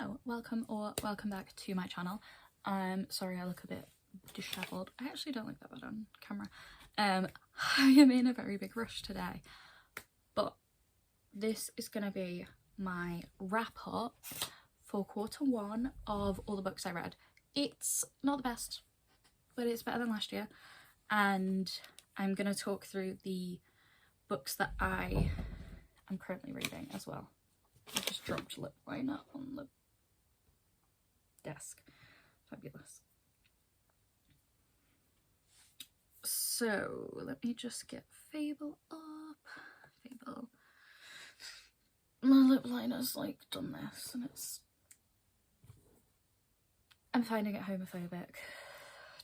Hello, welcome back to my channel. Sorry I look a bit disheveled. I actually don't look that bad on camera. I am in a very big rush today, but this is gonna be my wrap up for Q1 of all the books I read. It's not the best, but it's better than last year, and I'm gonna talk through the books that I am currently reading as well. I just dropped lip liner on the desk. Fabulous. So let me just get Fable up. Fable. My lip liner's like done this and I'm finding it homophobic.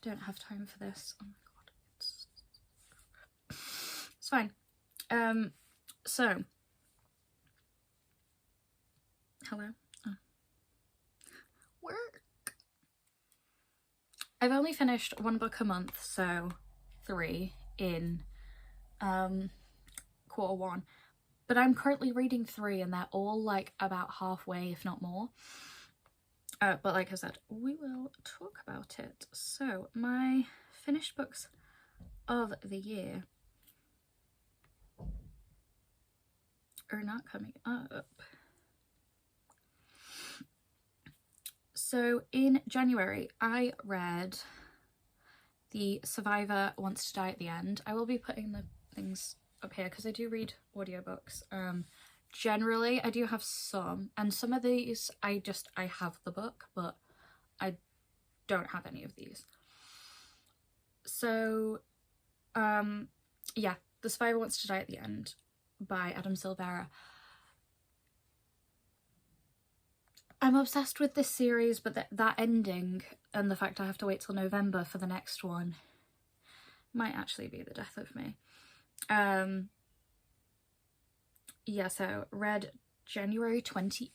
Don't have time for this. Oh my god. It's fine. So hello. Work. I've only finished one book a month, so 3 in Q1, but I'm currently reading 3 and they're all like about halfway, if not more. But like I said, we will talk about it. So my finished books of the year are not coming up. So in January, I read The Survivor Wants to Die at the End. I will be putting the things up here because I do read audiobooks. Generally, I do have some, and some of these I have the book, but I don't have any of these. So, yeah, The Survivor Wants to Die at the End by Adam Silvera. I'm obsessed with this series, but that ending and the fact I have to wait till November for the next one might actually be the death of me. Yeah, so read January 28th,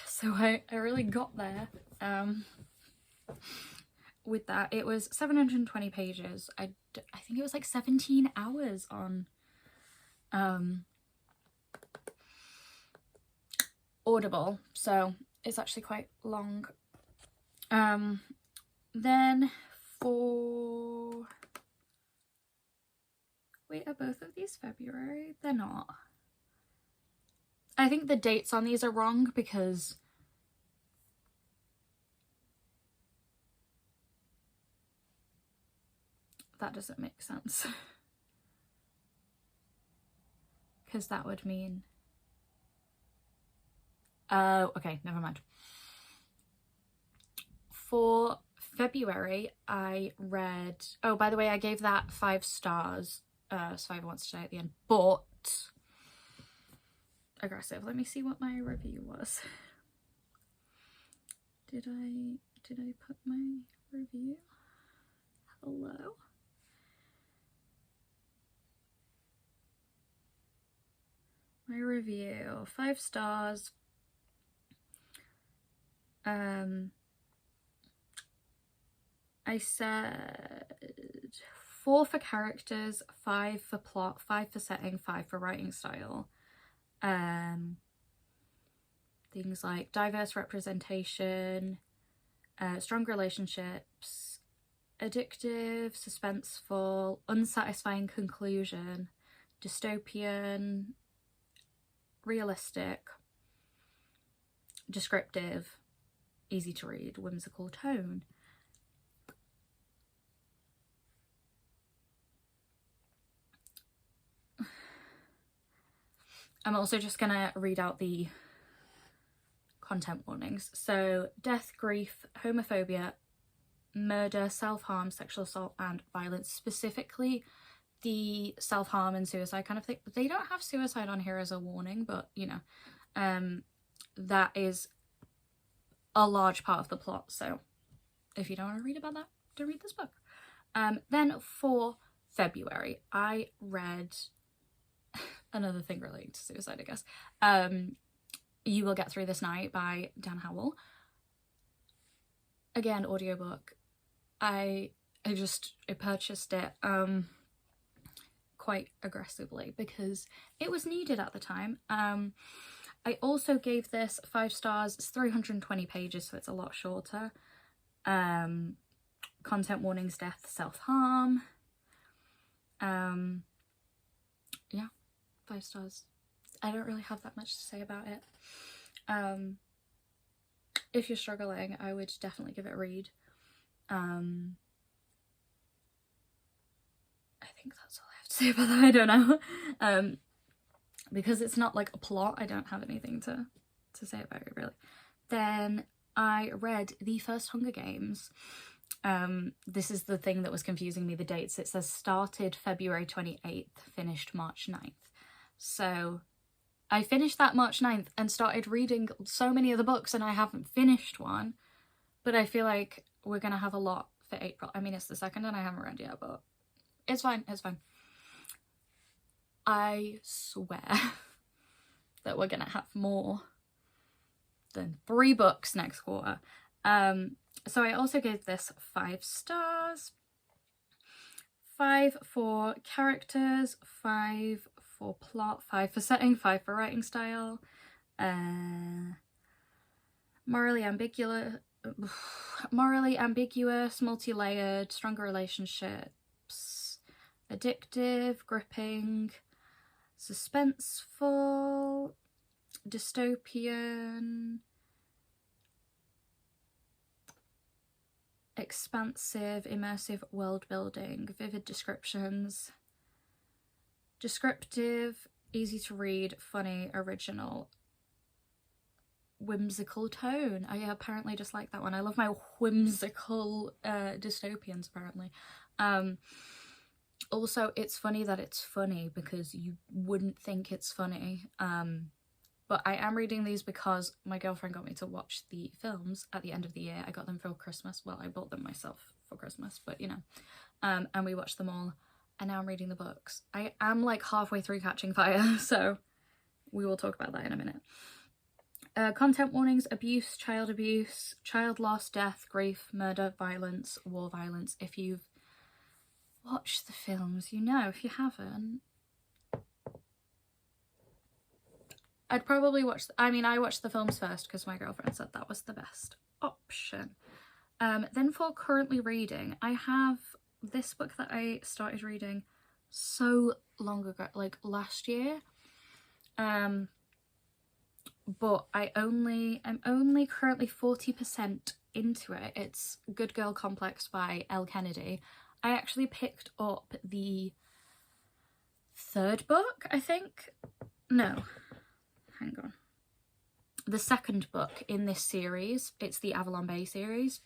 so I really got there with that. It was 720 pages. I think it was like 17 hours on Audible, so it's actually quite long. Then for... Wait, are both of these February? They're not. I think the dates on these are wrong because that doesn't make sense. Because that would mean... Oh, okay, never mind. For February, I read... Oh, by the way, I gave that 5 stars. Survivor Wants to Die at the End, but... Aggressive. Let me see what my review was. Did I put my review? Hello? My review, 5 stars. I said 4 for characters, 5 for plot, 5 for setting, 5 for writing style. Things like diverse representation, strong relationships, addictive, suspenseful, unsatisfying conclusion, dystopian, realistic, descriptive, easy to read, whimsical tone. I'm also just gonna read out the content warnings. So, death, grief, homophobia, murder, self-harm, sexual assault and violence. Specifically the self-harm and suicide kind of thing. They don't have suicide on here as a warning, but you know, that is a large part of the plot, so if you don't want to read about that, don't read this book. Then for February, I read another thing relating to suicide, I guess. You Will Get Through This Night by Dan Howell. Again, audiobook. I purchased it quite aggressively because it was needed at the time. I also gave this 5 stars. It's 320 pages, so it's a lot shorter. Content warnings, death, self-harm. Yeah, 5 stars. I don't really have that much to say about it. If you're struggling, I would definitely give it a read. I think that's all I have to say about that. I don't know. Because it's not like a plot, I don't have anything to say about it really. Then I read the first Hunger Games. This is the thing that was confusing me, the dates. It says started February 28th, finished March 9th. So I finished that March 9th and started reading so many of the books, and I haven't finished one. But I feel like we're going to have a lot for April. I mean, it's the 2nd and I haven't read yet, but it's fine, it's fine. I swear that we're going to have more than 3 books next quarter. So I also gave this 5 stars. 5 for characters, 5 for plot, 5 for setting, 5 for writing style. Morally ambiguous, multi-layered, stronger relationships, addictive, gripping, suspenseful, dystopian, expansive, immersive world building, vivid descriptions, descriptive, easy to read, funny, original, whimsical tone. I apparently just like that one. I love my whimsical dystopians, apparently. Also, it's funny that it's funny because you wouldn't think it's funny. But I am reading these because my girlfriend got me to watch the films at the end of the year. I got them for Christmas. Well, I bought them myself for Christmas, but you know. And we watched them all. And now I'm reading the books. I am like halfway through Catching Fire, so we will talk about that in a minute. Content warnings, abuse, child loss, death, grief, murder, violence, war violence. If you've watched the films, you know. If you haven't, I'd probably watch... I watched the films first because my girlfriend said that was the best option. Then for currently reading, I have this book that I started reading so long ago, like last year. But I'm only currently 40% into it. It's Good Girl Complex by Elle Kennedy. I actually picked up the 3rd book, I think. No, hang on. The 2nd book in this series. It's the Avalon Bay series,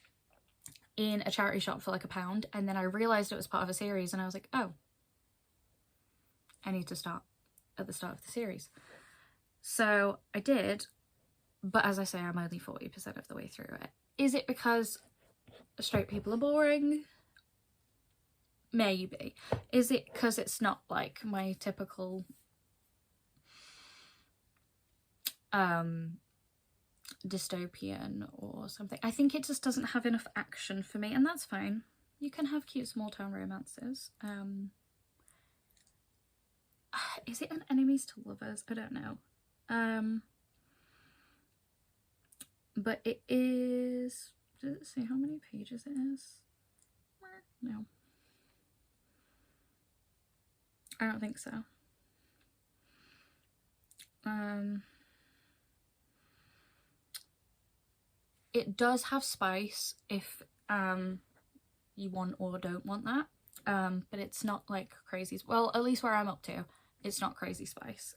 in a charity shop for like £1, and then I realised it was part of a series and I was like, oh, I need to start at the start of the series. So I did, but as I say, I'm only 40% of the way through it. Is it because straight people are boring? Maybe. Is it because it's not like my typical dystopian or something? I think it just doesn't have enough action for me, and that's fine. You can have cute small town romances. Is it an enemies to lovers? I don't know. But it is... Does it say how many pages it is? No. I don't think so. It does have spice if you want or don't want that, but it's not like crazy. Well, at least where I'm up to, it's not crazy spice.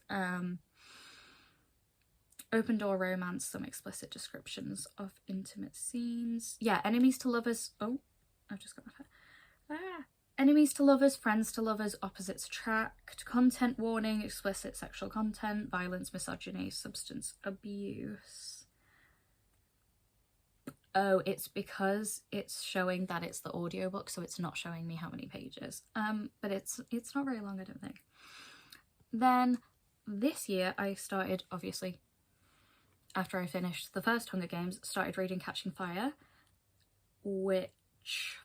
Open door romance, some explicit descriptions of intimate scenes. Yeah, enemies to lovers. Oh, I've just got my head. Enemies to lovers, friends to lovers, opposites attract, content warning, explicit sexual content, violence, misogyny, substance abuse. Oh, it's because it's showing that it's the audiobook, so it's not showing me how many pages. But it's not very long, I don't think. Then this year I started, obviously, after I finished the first Hunger Games, started reading Catching Fire, which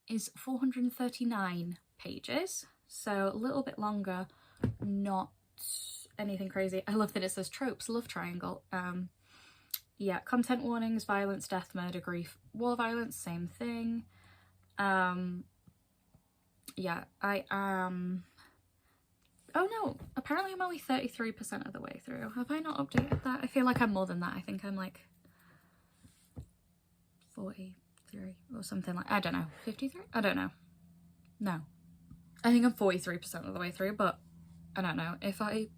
is 439 pages, so a little bit longer, not anything crazy. I love that it says tropes, love triangle. Yeah, content warnings, violence, death, murder, grief, war violence, same thing. Yeah, I am... Oh no, apparently I'm only 33% of the way through. Have I not updated that? I feel like I'm more than that. I think I'm like 43 or something like, I don't know, 53? I don't know. No. I think I'm 43% of the way through, but I don't know. If I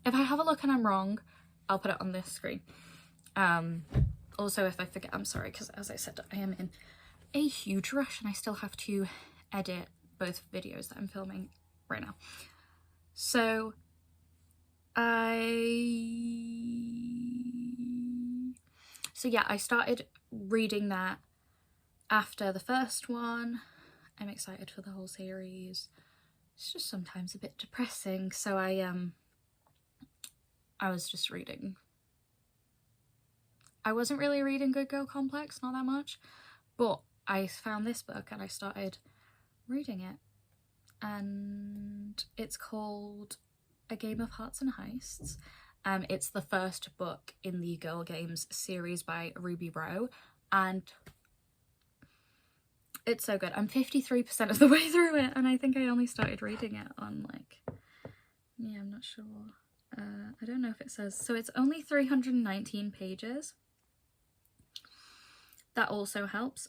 have a look and I'm wrong, I'll put it on this screen. Also, if I forget, I'm sorry, because as I said, I am in a huge rush and I still have to edit both videos that I'm filming right now. So yeah, I started reading that after the first one. I'm excited for the whole series. It's just sometimes a bit depressing, so I was just reading. I wasn't really reading Good Girl Complex, not that much, but I found this book and I started reading it, and it's called A Game of Hearts and Heists. It's the first book in the Girl Games series by Ruby Rowe, and it's so good. I'm 53% of the way through it, and I think I only started reading it on like, yeah, I'm not sure. I don't know if it says, so it's only 319 pages. That also helps.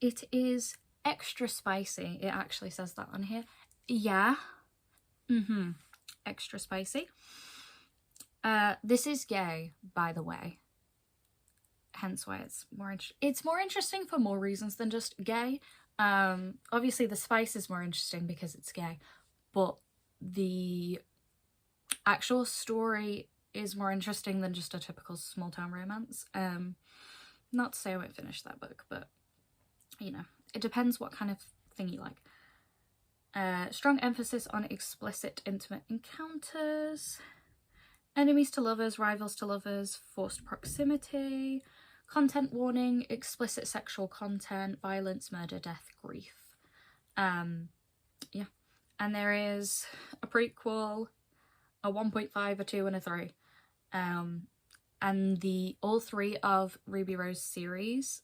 It is extra spicy. It actually says that on here. Yeah. Extra spicy. This is gay, by the way. Hence why it's more interesting for more reasons than just gay. Obviously the spice is more interesting because it's gay, but the actual story is more interesting than just a typical small town romance. Not to say I won't finish that book, but you know, it depends what kind of thing you like. Strong emphasis on explicit intimate encounters, enemies to lovers, rivals to lovers, forced proximity, content warning, explicit sexual content, violence, murder, death, grief. Yeah, and there is a prequel, a 1.5, a 2 and a 3. And all three of Ruby Rowe's series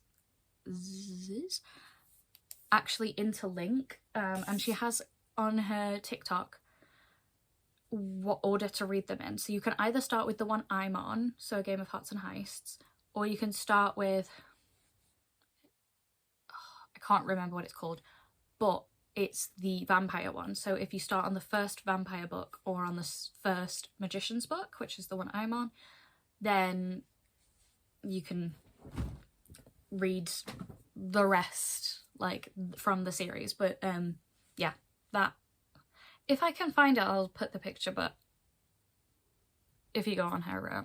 actually interlink, and she has on her TikTok what order to read them in. So you can either start with the one I'm on, so A Game of Hearts and Heists, or you can start with, I can't remember what it's called, but it's the vampire one. So if you start on the first vampire book or on the first magician's book, which is the one I'm on, then you can read the rest like from the series. But yeah, that, if I can find it, I'll put the picture, but if you go on her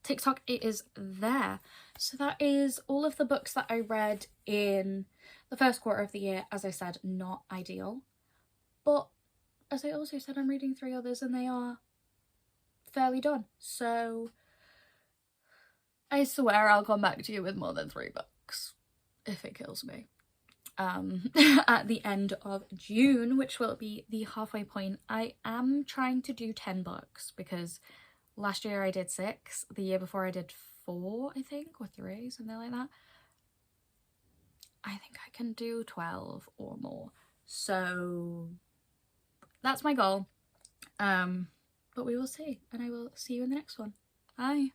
TikTok, it is there. So that is all of the books that I read in the first quarter of the year. As I said, not ideal, but as I also said, I'm reading 3 others and they are fairly done. So I swear I'll come back to you with more than 3 books if it kills me. At the end of June, which will be the halfway point. I am trying to do 10 books because last year I did 6, the year before I did 4, I think, or 3, something like that. I think I can do 12 or more. So that's my goal. But we will see, and I will see you in the next one. Bye.